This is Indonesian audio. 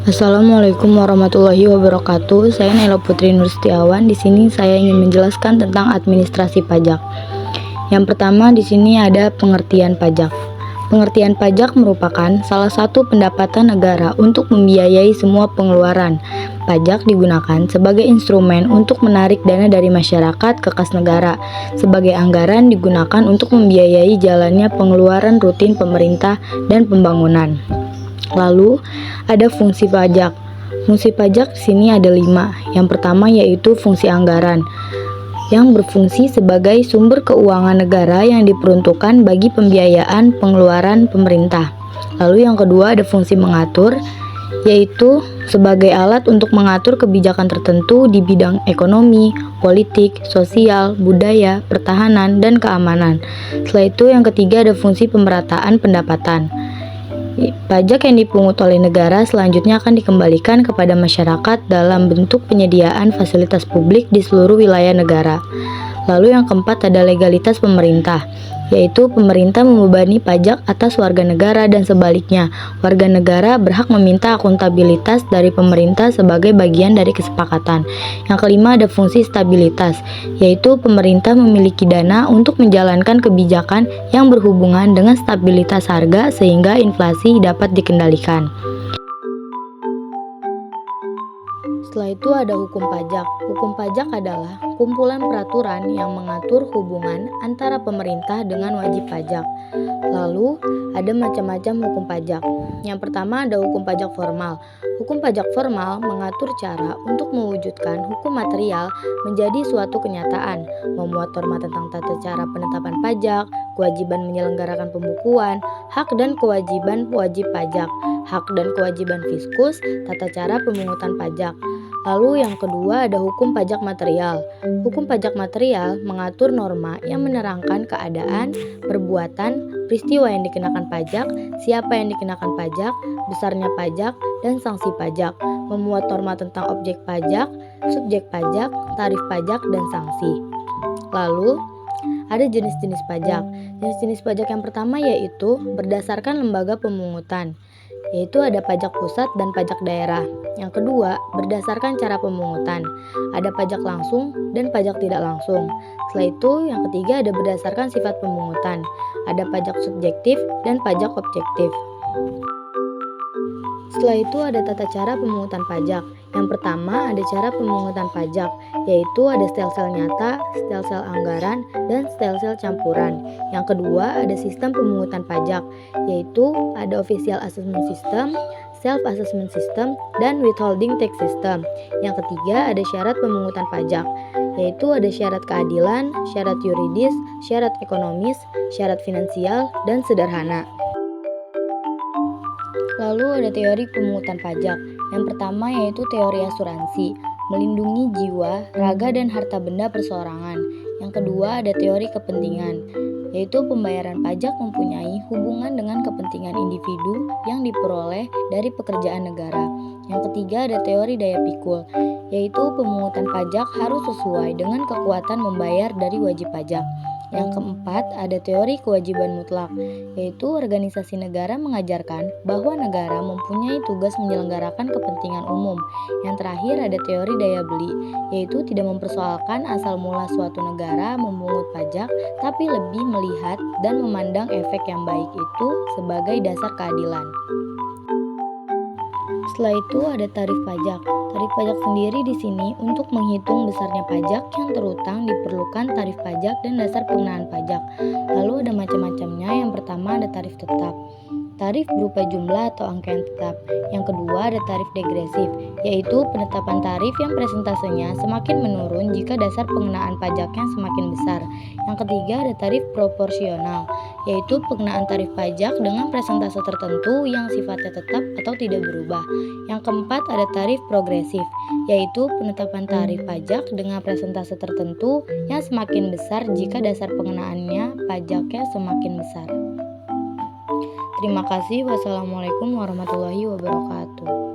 Assalamualaikum warahmatullahi wabarakatuh. Saya Naila Putri Nur Setiawan. Di sini saya ingin menjelaskan tentang administrasi pajak. Yang pertama di sini ada pengertian pajak. Pengertian pajak merupakan salah satu pendapatan negara untuk membiayai semua pengeluaran. Pajak digunakan sebagai instrumen untuk menarik dana dari masyarakat ke kas negara. Sebagai anggaran digunakan untuk membiayai jalannya pengeluaran rutin pemerintah dan pembangunan. Lalu ada fungsi pajak. Fungsi pajak di sini ada 5. Yang pertama yaitu fungsi anggaran, yang berfungsi sebagai sumber keuangan negara yang diperuntukkan bagi pembiayaan pengeluaran pemerintah. Lalu yang kedua ada fungsi mengatur, yaitu sebagai alat untuk mengatur kebijakan tertentu di bidang ekonomi, politik, sosial, budaya, pertahanan, dan keamanan. Setelah itu yang ketiga ada fungsi pemerataan pendapatan. Pajak yang dipungut oleh negara selanjutnya akan dikembalikan kepada masyarakat dalam bentuk penyediaan fasilitas publik di seluruh wilayah negara. Lalu yang keempat ada legalitas pemerintah, yaitu pemerintah membebani pajak atas warga negara dan sebaliknya. Warga negara berhak meminta akuntabilitas dari pemerintah sebagai bagian dari kesepakatan. Yang kelima ada fungsi stabilitas, yaitu pemerintah memiliki dana untuk menjalankan kebijakan yang berhubungan dengan stabilitas harga sehingga inflasi dapat dikendalikan. Setelah itu ada hukum pajak. Hukum pajak adalah kumpulan peraturan yang mengatur hubungan antara pemerintah dengan wajib pajak. Lalu ada macam-macam hukum pajak. Yang pertama ada hukum pajak formal. Hukum pajak formal mengatur cara untuk mewujudkan hukum material menjadi suatu kenyataan, memuat norma tentang tata cara penetapan pajak, kewajiban menyelenggarakan pembukuan, hak dan kewajiban wajib pajak, hak dan kewajiban fiskus, tata cara pemungutan pajak. Lalu yang kedua ada hukum pajak material. Hukum pajak material mengatur norma yang menerangkan keadaan, perbuatan, peristiwa yang dikenakan pajak, siapa yang dikenakan pajak, besarnya pajak, dan sanksi pajak. Memuat norma tentang objek pajak, subjek pajak, tarif pajak, dan sanksi. Lalu ada jenis-jenis pajak. Jenis-jenis pajak yang pertama yaitu berdasarkan lembaga pemungutan, yaitu ada pajak pusat dan pajak daerah. Yang kedua, berdasarkan cara pemungutan, ada pajak langsung dan pajak tidak langsung. Setelah itu, yang ketiga ada berdasarkan sifat pemungutan, ada pajak subjektif dan pajak objektif. Setelah itu ada tata cara pemungutan pajak. Yang pertama ada cara pemungutan pajak, yaitu ada stelsel nyata, stelsel anggaran, dan stelsel campuran. Yang kedua ada sistem pemungutan pajak, yaitu ada official assessment system, self assessment system, dan withholding tax system. Yang ketiga ada syarat pemungutan pajak, yaitu ada syarat keadilan, syarat yuridis, syarat ekonomis, syarat finansial, dan sederhana. Lalu ada teori pemungutan pajak. Yang pertama yaitu teori asuransi, melindungi jiwa, raga, dan harta benda perseorangan. Yang kedua ada teori kepentingan, yaitu pembayaran pajak mempunyai hubungan dengan kepentingan individu yang diperoleh dari pekerjaan negara. Yang ketiga ada teori daya pikul, yaitu pemungutan pajak harus sesuai dengan kekuatan membayar dari wajib pajak. Yang keempat ada teori kewajiban mutlak, yaitu organisasi negara mengajarkan bahwa negara mempunyai tugas menyelenggarakan kepentingan umum. Yang terakhir ada teori daya beli, yaitu tidak mempersoalkan asal mula suatu negara memungut pajak, tapi lebih melihat dan memandang efek yang baik itu sebagai dasar keadilan. Setelah itu ada tarif pajak. Tarif pajak sendiri di sini untuk menghitung besarnya pajak yang terutang diperlukan tarif pajak dan dasar pengenaan pajak. Lalu ada macam-macamnya. Yang pertama ada tarif tetap. Tarif berupa jumlah atau angka yang tetap. Yang kedua ada tarif degresif, yaitu penetapan tarif yang presentasenya semakin menurun jika dasar pengenaan pajaknya semakin besar. Yang ketiga ada tarif proporsional, yaitu pengenaan tarif pajak dengan presentase tertentu yang sifatnya tetap atau tidak berubah. Yang keempat ada tarif progresif, yaitu penetapan tarif pajak dengan presentase tertentu yang semakin besar jika dasar pengenaannya pajaknya semakin besar. Terima kasih. Wassalamualaikum warahmatullahi wabarakatuh.